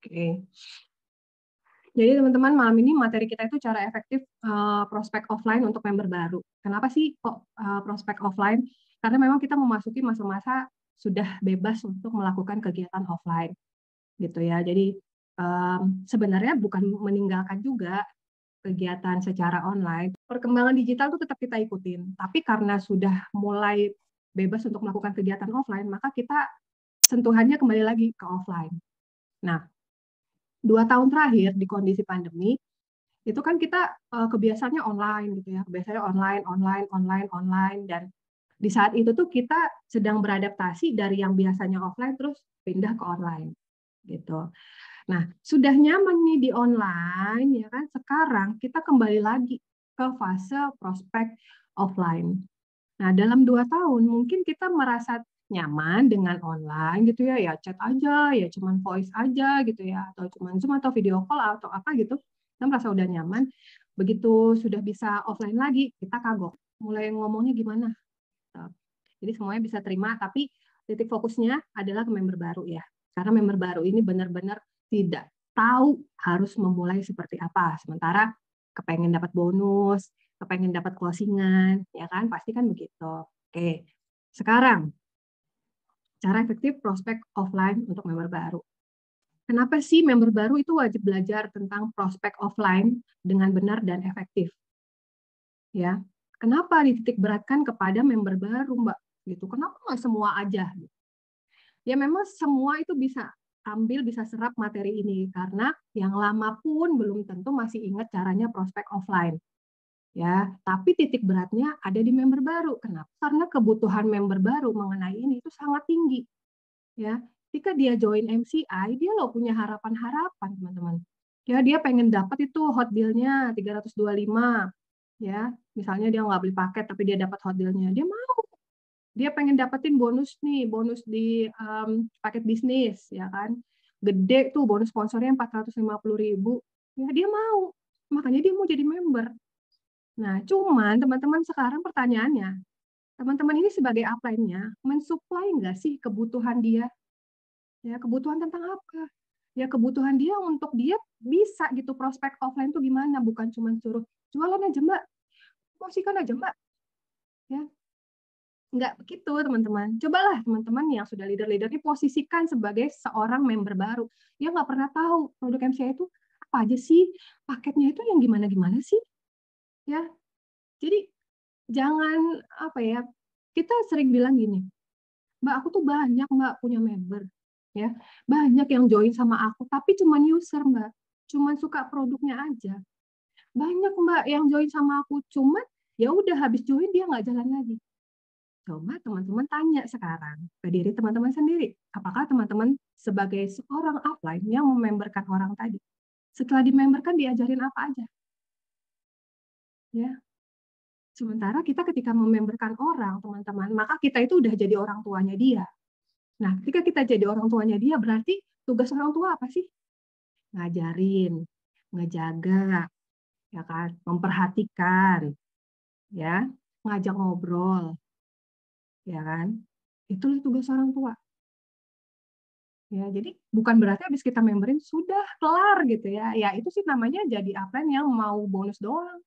Oke. Jadi teman-teman, malam ini materi kita itu cara efektif prospek offline untuk member baru. Kenapa sih kok prospek offline? Karena memang kita memasuki masa-masa sudah bebas untuk melakukan kegiatan offline, gitu ya. Jadi sebenarnya bukan meninggalkan juga kegiatan secara online. Perkembangan digital itu tetap kita ikutin, tapi karena sudah mulai bebas untuk melakukan kegiatan offline, maka kita sentuhannya kembali lagi ke offline. Nah, 2 tahun terakhir di kondisi pandemi, itu kan kita kebiasaannya online gitu ya, kebiasaannya online, dan di saat itu tuh kita sedang beradaptasi dari yang biasanya offline terus pindah ke online gitu. Nah, sudah nyaman nih di online ya kan, sekarang kita kembali lagi ke fase prospek offline. Nah, dalam 2 tahun mungkin kita merasa nyaman dengan online gitu ya, ya chat aja, ya cuman voice aja gitu ya, atau cuman Zoom atau video call atau apa gitu, kita merasa udah nyaman. Begitu sudah bisa offline lagi, kita kagok. Mulai ngomongnya gimana? Jadi semuanya bisa terima, tapi titik fokusnya adalah ke member baru ya. Karena member baru ini benar-benar tidak tahu harus memulai seperti apa. Sementara kepengen dapat bonus, kepengen dapat closingan, ya kan? Pasti kan begitu. Oke, sekarang cara efektif prospek offline untuk member baru. Kenapa sih member baru itu wajib belajar tentang prospek offline dengan benar dan efektif? Ya, kenapa dititik beratkan kepada member baru, Mbak? Gitu. Kenapa nggak semua aja? Ya memang semua itu bisa ambil, bisa serap materi ini karena yang lama pun belum tentu masih ingat caranya prospek offline. Ya, tapi titik beratnya ada di member baru. Kenapa? Karena kebutuhan member baru mengenai ini itu sangat tinggi. Ya, ketika dia join MCI, dia loh punya harapan-harapan, teman-teman. Ya, dia pengen dapat itu hot deal-nya 325. Ya, misalnya dia nggak beli paket tapi dia dapat hot deal-nya. Dia pengen dapetin bonus nih, bonus di paket bisnis, ya kan. Gede tuh bonus sponsornya 450.000. Ya dia mau, makanya dia mau jadi member. Nah, cuman teman-teman sekarang pertanyaannya, teman-teman ini sebagai upline-nya, mensuplai nggak sih kebutuhan dia? Ya, kebutuhan tentang apa? Ya, kebutuhan dia untuk dia bisa gitu prospek offline tuh gimana? Bukan cuma suruh jualan aja mbak, promosikan aja mbak. Ya, nggak begitu teman-teman. Cobalah teman-teman yang sudah leader-leader ini posisikan sebagai seorang member baru. Dia nggak pernah tahu produk MCA itu apa aja sih, paketnya itu yang gimana-gimana sih. Ya, jadi jangan apa ya, kita sering bilang gini, Mbak aku tuh banyak Mbak punya member. Ya, banyak yang join sama aku, tapi cuma user Mbak. Cuman suka produknya aja. Banyak Mbak yang join sama aku, cuman ya udah habis join dia nggak jalan lagi. Coba teman-teman tanya sekarang ke diri teman-teman sendiri, apakah teman-teman sebagai seorang upline yang mememberkan orang tadi, setelah dimemberkan diajarin apa aja? Ya, sementara kita ketika mememberkan orang, teman-teman, maka kita itu udah jadi orang tuanya dia. Nah, ketika kita jadi orang tuanya dia, berarti tugas orang tua apa sih? Ngajarin, ngejaga, ya kan, memperhatikan, ya, ngajak ngobrol, ya kan? Itulah tugas orang tua. Ya, jadi bukan berarti habis kita memberin sudah kelar gitu ya. Ya itu sih namanya jadi upline yang mau bonus doang.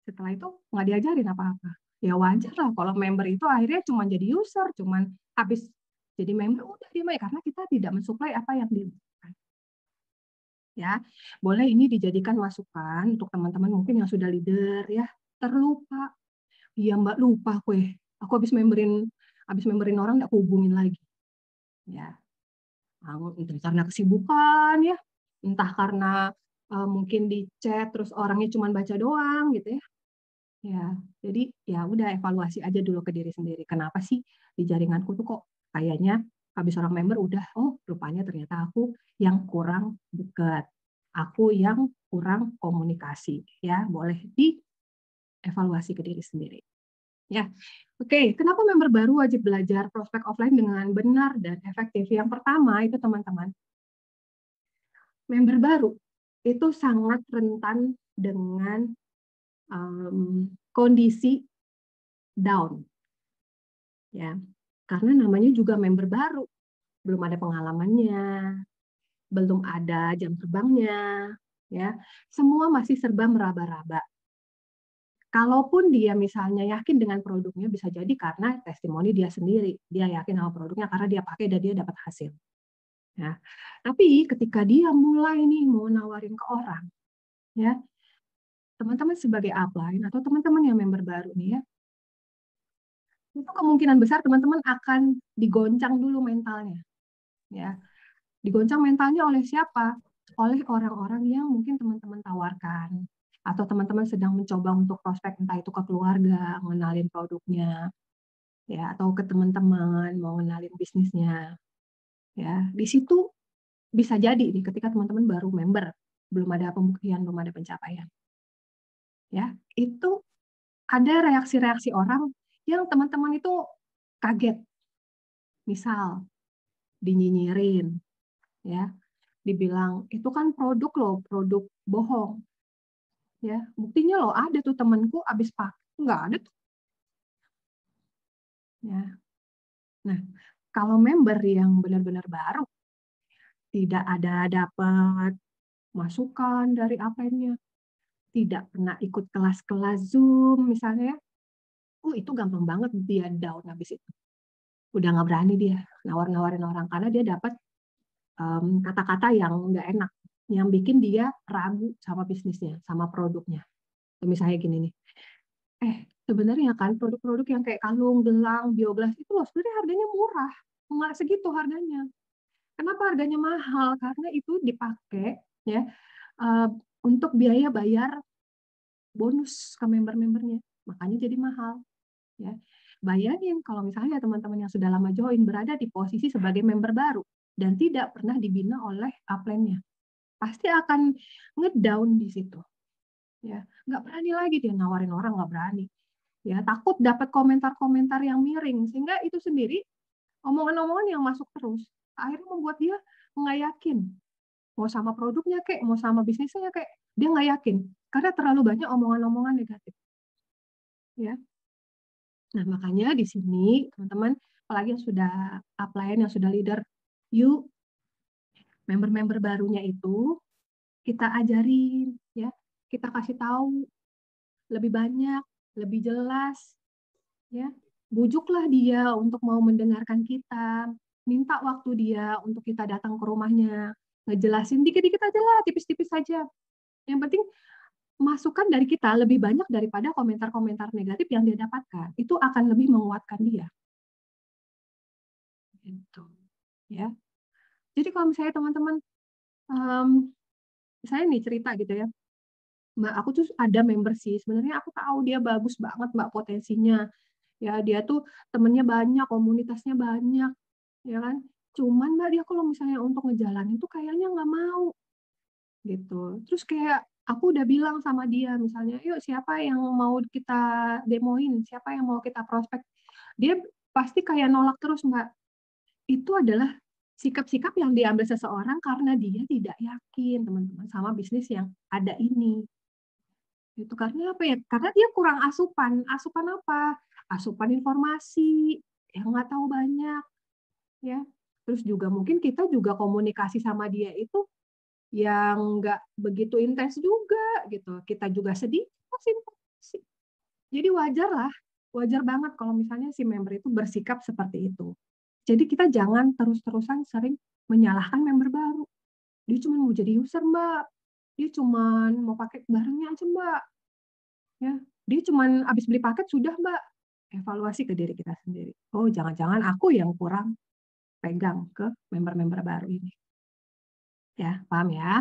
Setelah itu nggak diajarin apa-apa. Ya wajar lah kalau member itu akhirnya cuma jadi user, cuma habis jadi member udah dia main karena kita tidak mensuplai apa yang dibutuhkan. Ya, boleh ini dijadikan masukan untuk teman-teman mungkin yang sudah leader ya. Terlupa. Iya Mbak lupa kue. Aku habis memberin orang nggak hubungin lagi. Ya, entah karena kesibukan ya, entah karena mungkin di chat terus orangnya cuma baca doang gitu ya. Ya, jadi ya udah evaluasi aja dulu ke diri sendiri. Kenapa sih di jaringanku tuh kok kayaknya habis orang member udah, oh rupanya ternyata aku yang kurang dekat. Aku yang kurang komunikasi. Ya, boleh dievaluasi ke diri sendiri. Ya, oke. Kenapa member baru wajib belajar prospek offline dengan benar dan efektif? Yang pertama itu teman-teman, member baru itu sangat rentan dengan kondisi down, ya, karena namanya juga member baru, belum ada pengalamannya, belum ada jam terbangnya, ya. Semua masih serba meraba-raba. Kalaupun dia misalnya yakin dengan produknya, bisa jadi karena testimoni dia sendiri. Dia yakin sama produknya karena dia pakai dan dia dapat hasil. Ya. Tapi ketika dia mulai nih mau nawarin ke orang, ya, teman-teman sebagai upline atau teman-teman yang member baru nih ya, itu kemungkinan besar teman-teman akan digoncang dulu mentalnya, ya. Digoncang mentalnya oleh siapa? Oleh orang-orang yang mungkin teman-teman tawarkan atau teman-teman sedang mencoba untuk prospek entah itu ke keluarga, ngenalin produknya, ya, atau ke teman-teman mau ngenalin bisnisnya, ya. Di situ bisa jadi nih ketika teman-teman baru member, belum ada pembuktian, belum ada pencapaian, ya. Itu ada reaksi-reaksi orang yang teman-teman itu kaget. Misal dinyinyirin, ya, dibilang itu kan produk loh, produk bohong, ya. Buktinya loh ada tuh temanku habis pakai nggak ada tuh, ya. Nah, kalau member yang benar-benar baru tidak ada dapat masukan dari upline-nya, tidak pernah ikut kelas-kelas Zoom misalnya, ya, itu gampang banget dia down habis itu. Udah nggak berani dia nawar-nawarin orang karena dia dapat kata-kata yang nggak enak, yang bikin dia ragu sama bisnisnya, sama produknya. Misalnya gini nih, sebenarnya kan produk-produk yang kayak kalung, gelang, bioglas itu loh sebenarnya harganya murah, nggak segitu harganya. Kenapa harganya mahal? Karena itu dipakai, ya, uh, untuk biaya bayar bonus ke member-membernya, makanya jadi mahal, ya. Bayangin kalau misalnya teman-teman yang sudah lama join berada di posisi sebagai member baru dan tidak pernah dibina oleh upline-nya, pasti akan ngedown di situ, ya. Nggak berani lagi dia nawarin orang, nggak berani, ya, takut dapat komentar-komentar yang miring sehingga itu sendiri omongan-omongan yang masuk terus akhirnya membuat dia nggak yakin mau sama produknya kayak mau sama bisnisnya kayak dia nggak yakin karena terlalu banyak omongan-omongan negatif, ya. Nah, makanya di sini teman-teman apalagi yang sudah upline, yang sudah leader, yuk member-member barunya itu kita ajarin, ya, kita kasih tahu lebih banyak, lebih jelas, ya. Bujuklah dia untuk mau mendengarkan kita, minta waktu dia untuk kita datang ke rumahnya, ngejelasin dikit-dikit aja lah, tipis-tipis saja. Yang penting masukan dari kita lebih banyak daripada komentar-komentar negatif yang dia dapatkan. Itu akan lebih menguatkan dia. Gitu. Ya. Jadi kalau misalnya teman-teman, saya nih cerita gitu ya, Mbak, aku tuh ada member sih, sebenarnya aku tahu dia bagus banget Mbak potensinya. Ya, dia tuh temennya banyak, komunitasnya banyak, ya kan. Cuman Mbak dia kalau misalnya untuk ngejalanin tuh kayaknya nggak mau gitu. Terus kayak aku udah bilang sama dia misalnya, yuk siapa yang mau kita demoin, siapa yang mau kita prospek. Dia pasti kayak nolak terus Mbak. Itu adalah sikap-sikap yang diambil seseorang karena dia tidak yakin teman-teman sama bisnis yang ada ini. Itu karena apa ya? Karena dia kurang asupan. Asupan apa? Asupan informasi yang nggak tahu banyak, ya. Terus juga mungkin kita juga komunikasi sama dia itu yang nggak begitu intens juga gitu. Kita juga sedih kasih informasi. Jadi wajar banget kalau misalnya si member itu bersikap seperti itu. Jadi kita jangan terus-terusan sering menyalahkan member baru. Dia cuma mau jadi user Mbak. Dia cuma mau pakai barangnya aja Mbak. Ya, dia cuma habis beli paket sudah Mbak. Evaluasi ke diri kita sendiri. Oh, jangan-jangan aku yang kurang pegang ke member-member baru ini. Ya, paham ya?